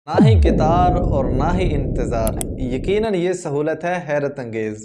ना ही कितार और ना ही इंतज़ार, यकीनन ये सहूलत है हैरत अंगेज़।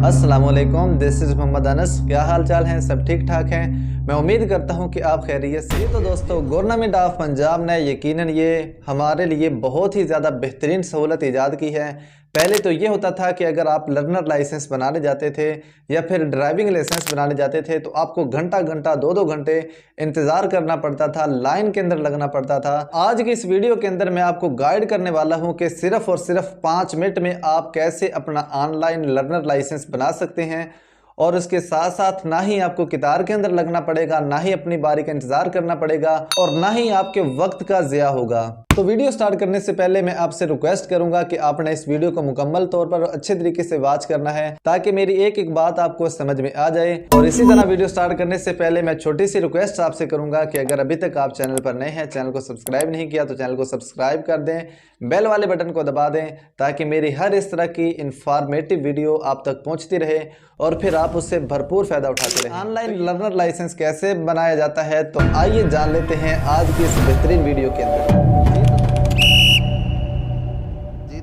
अस्सलामुअलैकुम, दिस इज़ मोहम्मद अनस। क्या हाल चाल हैं? सब ठीक ठाक हैं? मैं उम्मीद करता हूं कि आप खैरियत से। तो दोस्तों, गवर्नमेंट ऑफ पंजाब ने यकीनन ये हमारे लिए बहुत ही ज़्यादा बेहतरीन सहूलत ईजाद की है। पहले तो ये होता था कि अगर आप लर्नर लाइसेंस बनाने जाते थे या फिर ड्राइविंग लाइसेंस बनाने जाते थे तो आपको घंटा घंटा 2-2 घंटे इंतज़ार करना पड़ता था, लाइन के अंदर लगना पड़ता था। आज की इस वीडियो के अंदर मैं आपको गाइड करने वाला हूं कि सिर्फ और सिर्फ 5 मिनट में आप कैसे अपना ऑनलाइन लर्नर लाइसेंस बना सकते हैं, और उसके साथ साथ ना ही आपको कितार के अंदर लगना पड़ेगा, ना ही अपनी बारी का इंतजार करना पड़ेगा, और ना ही आपके वक्त का ज़िया होगा। तो वीडियो स्टार्ट करने से पहले मैं आपसे रिक्वेस्ट करूंगा कि आपने इस वीडियो को मुकम्मल तौर पर अच्छे तरीके से वॉच करना है ताकि मेरी एक एक बात आपको समझ में आ जाए। और इसी तरह वीडियो स्टार्ट करने से पहले मैं छोटी सी रिक्वेस्ट आपसे करूंगा कि अगर अभी तक आप चैनल पर नए हैं, चैनल को सब्सक्राइब नहीं किया तो चैनल को सब्सक्राइब कर दें, बेल वाले बटन को दबा दें ताकि मेरी हर इस तरह की इंफॉर्मेटिव वीडियो आप तक पहुंचती रहे और फिर आप उससे भरपूर फायदा उठाते रहे। ऑनलाइन लर्नर लाइसेंस कैसे बनाया जाता है, तो आइए जान लेते हैं आज की इस बेहतरीन वीडियो के अंदर।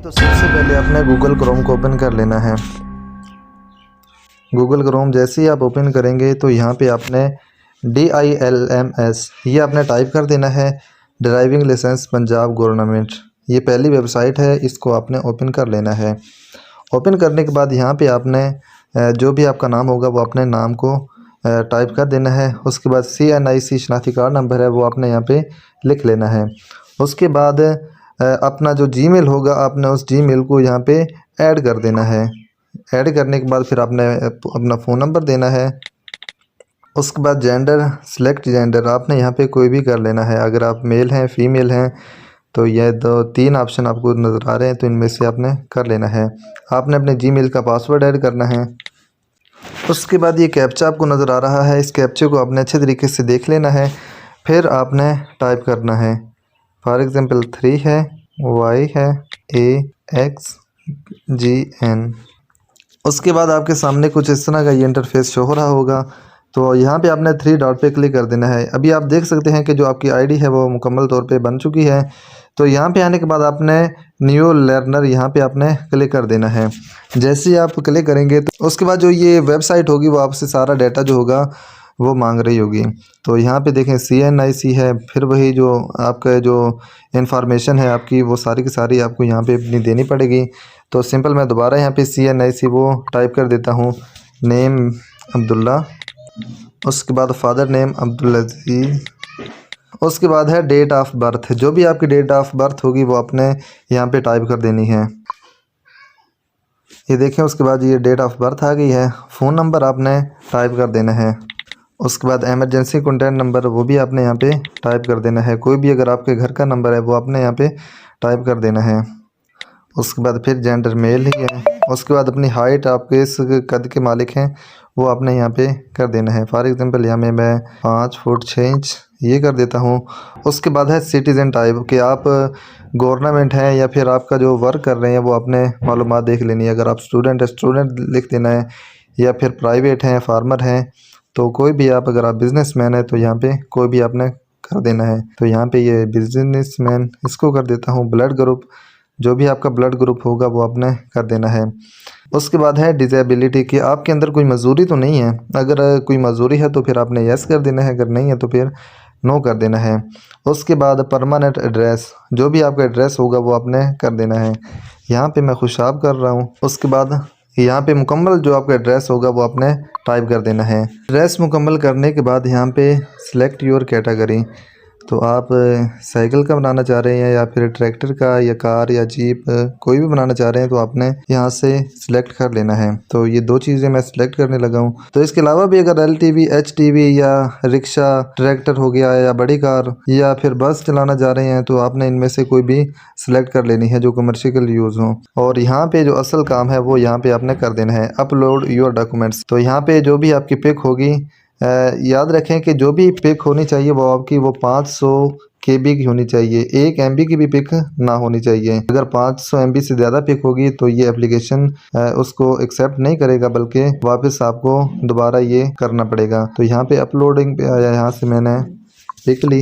तो सबसे पहले आपने गूगल क्रोम को ओपन कर लेना है। गूगल क्रोम जैसे ही आप ओपन करेंगे तो यहाँ पे आपने DILMS ये आपने टाइप कर देना है, ड्राइविंग लाइसेंस पंजाब गवर्नमेंट। ये पहली वेबसाइट है, इसको आपने ओपन कर लेना है। ओपन करने के बाद यहाँ पे आपने जो भी आपका नाम होगा वो अपने नाम को टाइप कर देना है। उसके बाद CNIC शनाख्ती कार्ड नंबर है वो आपने यहाँ पे लिख लेना है। उसके बाद अपना जो जीमेल होगा आपने उस जीमेल को यहाँ पे ऐड कर देना है। ऐड करने के बाद फिर आपने अपना फ़ोन नंबर देना है। उसके बाद जेंडर, सिलेक्ट जेंडर आपने यहाँ पे कोई भी कर लेना है। अगर आप मेल हैं फीमेल हैं तो ये 2-3 ऑप्शन आपको नज़र आ रहे हैं, तो इनमें से आपने कर लेना है। आपने अपने जीमेल का पासवर्ड ऐड करना है। उसके बाद ये कैप्चा आपको नज़र आ रहा है, इस कैप्चे को आपने अच्छे तरीके से देख लेना है। फिर आपने टाइप करना है, फॉर एग्ज़ाम्पल 3 है, Y है, AXGN। उसके बाद आपके सामने कुछ इस तरह का ये इंटरफेस शो हो रहा होगा। तो यहाँ पे आपने 3 डॉट पे क्लिक कर देना है। अभी आप देख सकते हैं कि जो आपकी आईडी है वो मुकम्मल तौर पे बन चुकी है। तो यहाँ पे आने के बाद आपने न्यू लर्नर यहाँ पे आपने क्लिक कर देना है। जैसे ही आप क्लिक करेंगे तो उसके बाद जो ये वेबसाइट होगी वो आपसे सारा डाटा जो होगा वो मांग रही होगी। तो यहाँ पे देखें CNIC है, फिर वही जो आपका जो इन्फॉर्मेशन है आपकी वो सारी की सारी आपको यहाँ पे अपनी देनी पड़ेगी। तो सिंपल मैं दोबारा यहाँ पे CNIC वो टाइप कर देता हूँ, नेम अब्दुल्ला, उसके बाद फादर नेम अब्दुल अजीज, उसके बाद है डेट ऑफ बर्थ। जो भी आपकी डेट ऑफ बर्थ होगी वो आपने यहाँ पे टाइप कर देनी है। ये देखें, उसके बाद ये डेट ऑफ बर्थ आ गई है। फ़ोन नंबर आपने टाइप कर देना है। उसके बाद एमरजेंसी कॉन्टैक्ट नंबर वो भी आपने यहाँ पे टाइप कर देना है। कोई भी अगर आपके घर का नंबर है वो आपने यहाँ पे टाइप कर देना है। उसके बाद फिर जेंडर मेल ही है। उसके बाद अपनी हाइट, आपके इस कद के मालिक हैं वो आपने यहाँ पे कर देना है। फॉर एग्ज़ाम्पल यहाँ में मैं 5 फुट 6 इंच ये कर देता हूँ। उसके बाद है सिटीज़न टाइप, कि आप गवर्नमेंट हैं या फिर आपका जो वर्क कर रहे हैं वो आपने मालूमात देख लेनी है। अगर आप स्टूडेंट है स्टूडेंट लिख देना है, या फिर प्राइवेट हैं, फार्मर हैं, तो कोई भी आप, अगर आप बिजनेसमैन है तो यहाँ पे कोई भी आपने कर देना है। तो यहाँ पे ये बिजनेसमैन इसको कर देता हूँ। ब्लड ग्रुप, जो भी आपका ब्लड ग्रुप होगा वो आपने कर देना है। उसके बाद है डिसेबिलिटी, कि आपके अंदर कोई मजदूरी तो नहीं है। अगर कोई मजदूरी है तो फिर आपने यस कर देना है, अगर नहीं है तो फिर नो कर देना है। उसके बाद परमानेंट एड्रेस, जो भी आपका एड्रेस होगा वो आपने कर देना है। यहाँ पे मैं खुशाब कर रहा हूँ। उसके बाद यहाँ पे मुकम्मल जो आपका एड्रेस होगा वो आपने टाइप कर देना है। एड्रेस मुकम्मल करने के बाद यहाँ पे सिलेक्ट योर कैटेगरी, तो आप साइकिल का बनाना चाह रहे हैं या फिर ट्रैक्टर का या कार या जीप कोई भी बनाना चाह रहे हैं तो आपने यहाँ से सिलेक्ट कर लेना है। तो ये 2 चीज़ें मैं सिलेक्ट करने लगा हूँ। तो इसके अलावा भी अगर LTV, HTV या रिक्शा, ट्रैक्टर हो गया या बड़ी कार या फिर बस चलाना चाह रहे हैं तो आपने इनमें से कोई भी सिलेक्ट कर लेनी है जो कमर्शियल यूज़ हो। और यहाँ पे जो असल काम है वो यहाँ पे आपने कर देना है, अपलोड योर डॉक्यूमेंट्स। तो यहाँ पे जो भी आपकी पिक होगी, याद रखें कि जो भी पिक होनी चाहिए वो आपकी वो 500 KB की होनी चाहिए, 1 MB की भी पिक ना होनी चाहिए। अगर 500 MB से ज़्यादा पिक होगी तो ये एप्लीकेशन उसको एक्सेप्ट नहीं करेगा, बल्कि वापस आपको दोबारा ये करना पड़ेगा। तो यहाँ पे अपलोडिंग पे आया, यहाँ से मैंने पिक ली।